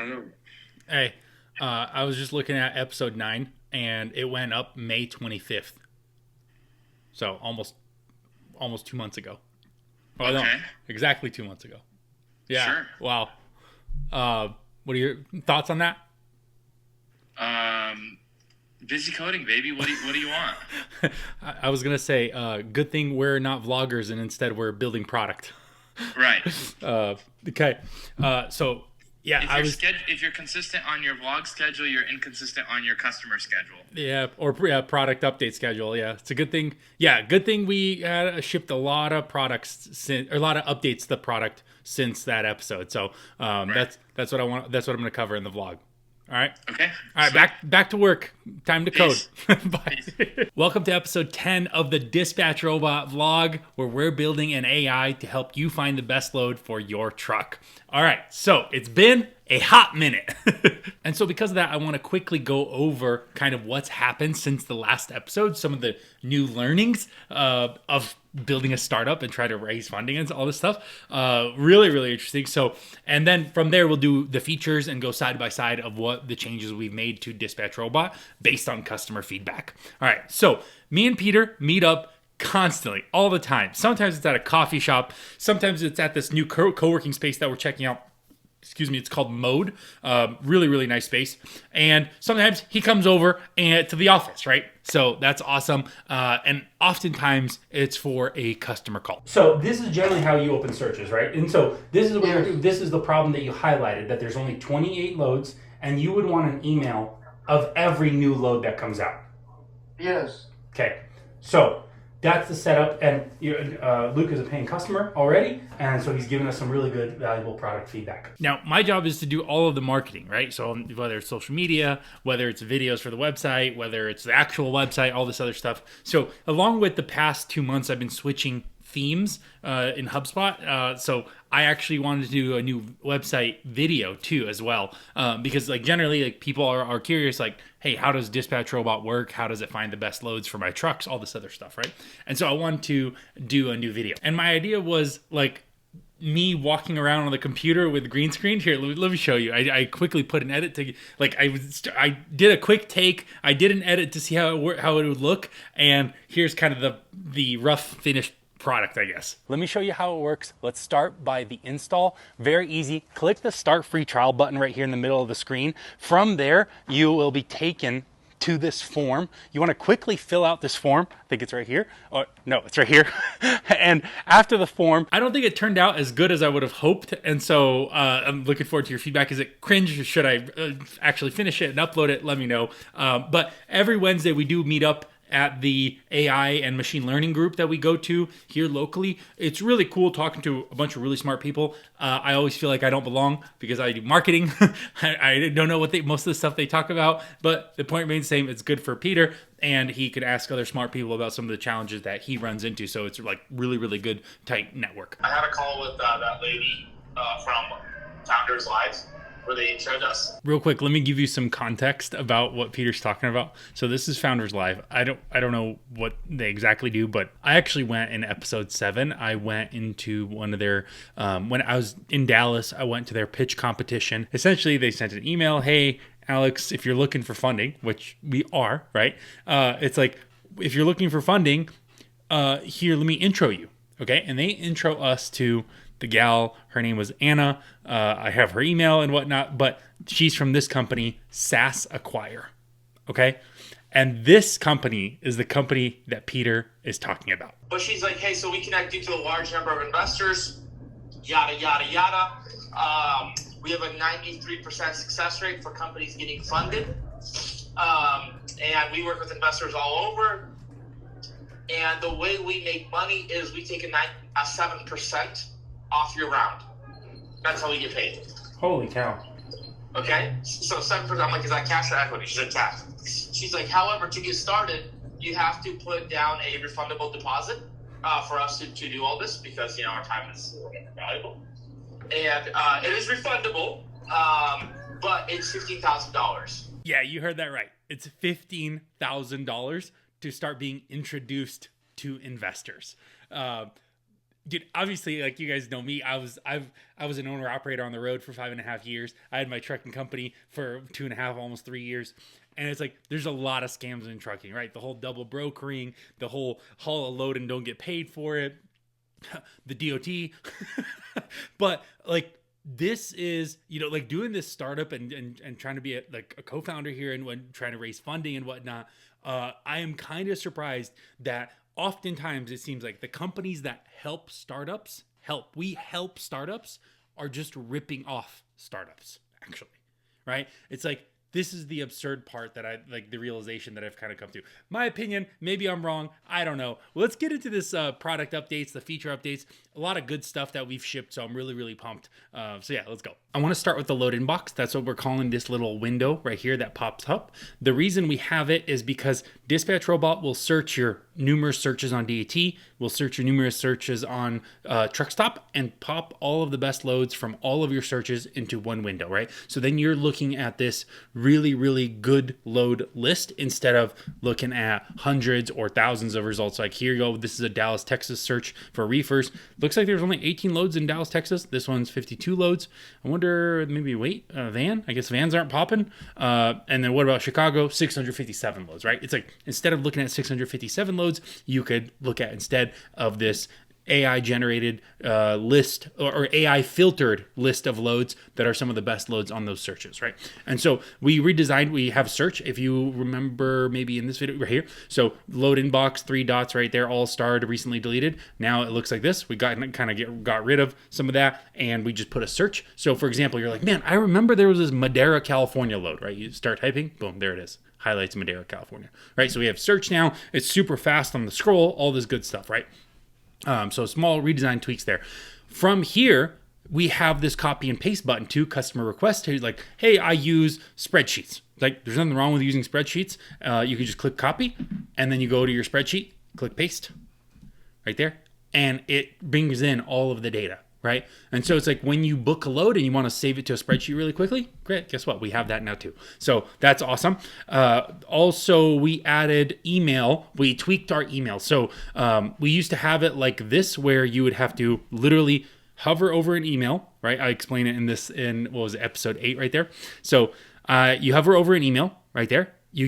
Hello. Hey, I was just looking at episode 9, and it went up May 25th. So almost 2 months ago. Oh, no, Okay. exactly 2 months ago. Yeah. Sure. Wow. What are your thoughts on that? Busy coding, baby. What do you want? I was gonna say, good thing we're not vloggers and instead we're building product. Right. Okay. So yeah, If you're consistent on your vlog schedule, you're inconsistent on your customer schedule. Yeah, or product update schedule. Yeah, it's a good thing. Yeah, good thing we shipped a lot of products since, or a lot of updates to the product since that episode. So that's what I want. That's what I'm going to cover in the vlog. All right. Okay. All right. Back to work. Time to Peace. code. Bye. Welcome to episode 10 of the Dispatch Robot vlog, where we're building an AI to help you find the best load for your truck. All right. So it's been a hot minute. And so because of that, I want to quickly go over kind of what's happened since the last episode, some of the new learnings of building a startup and try to raise funding and all this stuff. Really, really interesting. So, and then from there, we'll do the features and go side by side of what the changes we've made to Dispatch Robot based on customer feedback. All right. So me and Peter meet up constantly, all the time. Sometimes it's at a coffee shop. Sometimes it's at this new co-working space that we're checking out. Excuse me, it's called Mode. Really, really nice space. And sometimes he comes over to the office, right? So that's awesome. And oftentimes it's for a customer call. So this is generally how you open searches, right? And so this is this is the problem that you highlighted, that there's only 28 loads, and you would want an email of every new load that comes out. Yes. Okay, so that's the setup, and Luke is a paying customer already, and so he's given us some really good, valuable product feedback. Now, my job is to do all of the marketing, right? So whether it's social media, whether it's videos for the website, whether it's the actual website, all this other stuff. So along with the past 2 months, I've been switching themes in HubSpot. So I actually wanted to do a new website video too as well, because like generally like people are curious, like, hey, how does Dispatch Robot work? How does it find the best loads for my trucks? All this other stuff, right? And so I wanted to do a new video. And my idea was like me walking around on the computer with green screen. Here, let me show you. I quickly put an edit to, like, I did a quick take. I did an edit to see how it would look. And here's kind of the rough finished product, I guess. Let me show you how it works. Let's start by the install. Very easy. Click the start free trial button right here in the middle of the screen. From there, you will be taken to this form. You want to quickly fill out this form. I think it's right here. Oh, no, it's right here. And after the form, I don't think it turned out as good as I would have hoped. And so I'm looking forward to your feedback. Is it cringe? Should I actually finish it and upload it? Let me know. But every Wednesday we do meet up at the AI and machine learning group that we go to here locally. It's really cool talking to a bunch of really smart people. I always feel like I don't belong because I do marketing. I don't know what most of the stuff they talk about, but the point remains the same. It's good for Peter, and he could ask other smart people about some of the challenges that he runs into. So it's like really, really good, tight network. I had a call with that lady from Founders Live where they showed us. Real quick, let me give you some context about what Peter's talking about. So this is Founders Live. I don't know what they exactly do, but I actually went in episode 7. I went into one of their, when I was in Dallas, I went to their pitch competition. Essentially, they sent an email, hey, Alex, if you're looking for funding, which we are, right? It's like, if you're looking for funding, here, let me intro you, okay? And they intro us to the gal. Her name was Anna. I have her email and whatnot, but she's from this company, SaaS Acquire. Okay. And this company is the company that Peter is talking about. But she's like, hey, so we connect you to a large number of investors, yada, yada, yada. We have a 93% success rate for companies getting funded. And we work with investors all over. And the way we make money is we take a 7% off your round. That's how we get paid. Holy cow. Okay? So 7%, I'm like, is that cash or equity? She said cash. She's like, however, to get started, you have to put down a refundable deposit for us to do all this because, our time is valuable. And it is refundable, but it's $15,000. Yeah, you heard that right. It's $15,000 to start being introduced to investors. Dude, obviously, like you guys know me, I was an owner operator on the road for 5.5 years. I had my trucking company for 2.5, almost 3 years. And it's like, there's a lot of scams in trucking, right? The whole double brokering, the whole haul a load and don't get paid for it, the DOT. But like, this is, like doing this startup and trying to be a co-founder here and when trying to raise funding and whatnot. I am kind of surprised that oftentimes it seems like the companies that help startups are just ripping off startups, actually, right? It's like, this is the absurd part that I like, the realization that I've kind of come to. My opinion, maybe I'm wrong. I don't know. Well, let's get into this product updates, the feature updates, a lot of good stuff that we've shipped. So I'm really, really pumped. So yeah, let's go. I want to start with the load inbox. That's what we're calling this little window right here that pops up. The reason we have it is because Dispatch Robot will search your numerous searches on DAT, will search your numerous searches on Truckstop, and pop all of the best loads from all of your searches into one window, right? So then you're looking at this really, really good load list instead of looking at hundreds or thousands of results. Like here you go, this is a Dallas, Texas search for reefers. Looks like there's only 18 loads in Dallas, Texas. This one's 52 loads. I wonder, maybe van? I guess vans aren't popping. And then what about Chicago? 657 loads, right? It's like, instead of looking at 657 loads, you could look at instead of this AI generated list or AI filtered list of loads that are some of the best loads on those searches, right? And so we redesigned, we have search, if you remember maybe in this video right here. So load inbox, 3 dots right there, all starred, recently deleted. Now it looks like this. We got rid of some of that and we just put a search. So for example, you're like, man, I remember there was this Madera, California load, right? You start typing, boom, there it is. Highlights Madera, California, right? So we have search now. It's super fast on the scroll, all this good stuff, right? So small redesign tweaks there. From here, we have this copy and paste button to customer request. He's like, hey, I use spreadsheets. Like, there's nothing wrong with using spreadsheets. You can just click copy, and then you go to your spreadsheet, click paste, right there, and it brings in all of the data, right? And so it's like when you book a load and you want to save it to a spreadsheet really quickly, great, guess what? We have that now too. So that's awesome. Also, we added email. We tweaked our email. So we used to have it like this, where you would have to literally hover over an email, right? I explain it in what was it, episode 8 right there. So you hover over an email right there. You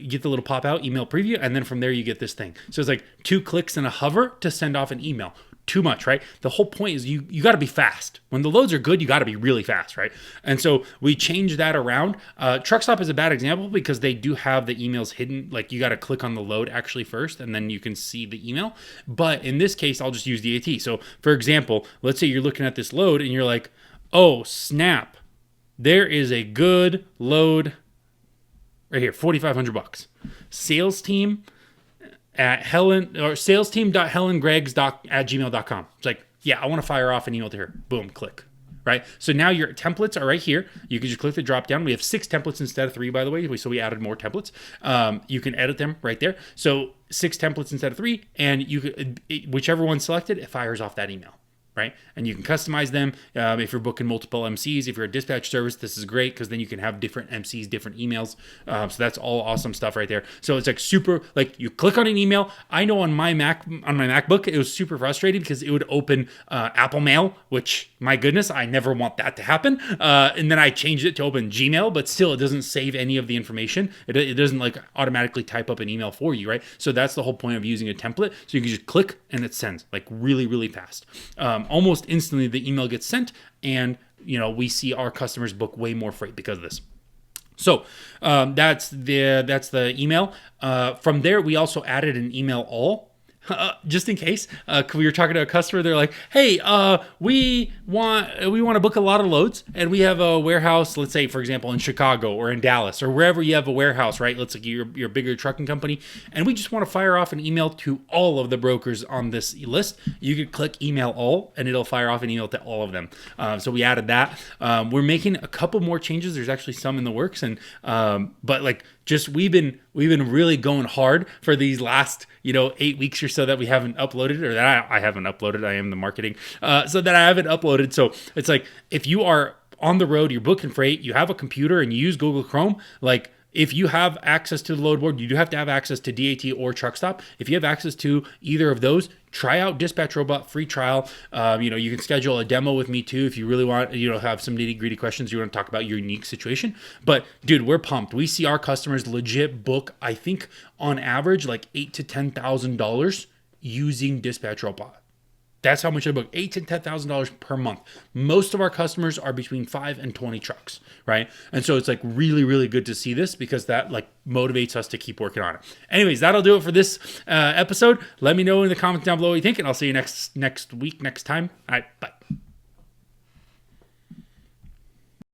get the little pop out email preview, and then from there you get this thing. So it's like 2 clicks and a hover to send off an email. Too much, right? The whole point is you got to be fast. When the loads are good, you got to be really fast, right? And so we changed that around. Truckstop is a bad example because they do have the emails hidden. Like, you got to click on the load actually first, and then you can see the email. But in this case, I'll just use DAT. So for example, let's say you're looking at this load and you're like, oh snap, there is a good load right here, $4,500. Sales team at salesteam.helengregs@gmail.com. It's like, yeah, I want to fire off an email to her. Boom, click. Right? So now your templates are right here. You can just click the drop down. We have 6 templates instead of 3, by the way. So we added more templates. You can edit them right there. So 6 templates instead of 3, and you could, whichever one selected, it fires off that email. Right? And you can customize them. If you're booking multiple MCs, if you're a dispatch service, this is great because then you can have different MCs, different emails. So that's all awesome stuff right there. So it's like super, like you click on an email. I know on my MacBook, it was super frustrating because it would open Apple Mail, which my goodness, I never want that to happen. And then I changed it to open Gmail, but still it doesn't save any of the information. It doesn't like automatically type up an email for you, right? So that's the whole point of using a template. So you can just click and it sends like really, really fast. Almost instantly the email gets sent, and we see our customers book way more freight because of this. So that's the email. From there, we also added an email all. Just in case we were talking to a customer, they're like, hey, we want to book a lot of loads, and we have a warehouse, let's say for example in Chicago or in Dallas or wherever you have a warehouse, right? Let's say you're a bigger trucking company, and we just want to fire off an email to all of the brokers on this list. You could click email all and it'll fire off an email to all of them. So we added that. We're making a couple more changes. There's actually some in the works, and but like just we've been really going hard for these last 8 weeks or so that we haven't uploaded, or that I haven't uploaded. I am the marketing, so that I haven't uploaded. So it's like if you are on the road, you're booking freight, you have a computer and you use Google Chrome, like if you have access to the Loadboard, you do have to have access to DAT or Truckstop. If you have access to either of those, try out Dispatch Robot, free trial. You can schedule a demo with me too if you really want, have some nitty gritty questions you want to talk about your unique situation. But dude, we're pumped. We see our customers legit book, I think on average, like $8,000 to $10,000 using Dispatch Robot. That's how much I book, $8,000 to $10,000 per month. Most of our customers are between 5 and 20 trucks, right? And so it's like really, really good to see this because that like motivates us to keep working on it. Anyways, that'll do it for this episode. Let me know in the comments down below what you think, and I'll see you next week, next time. All right, bye.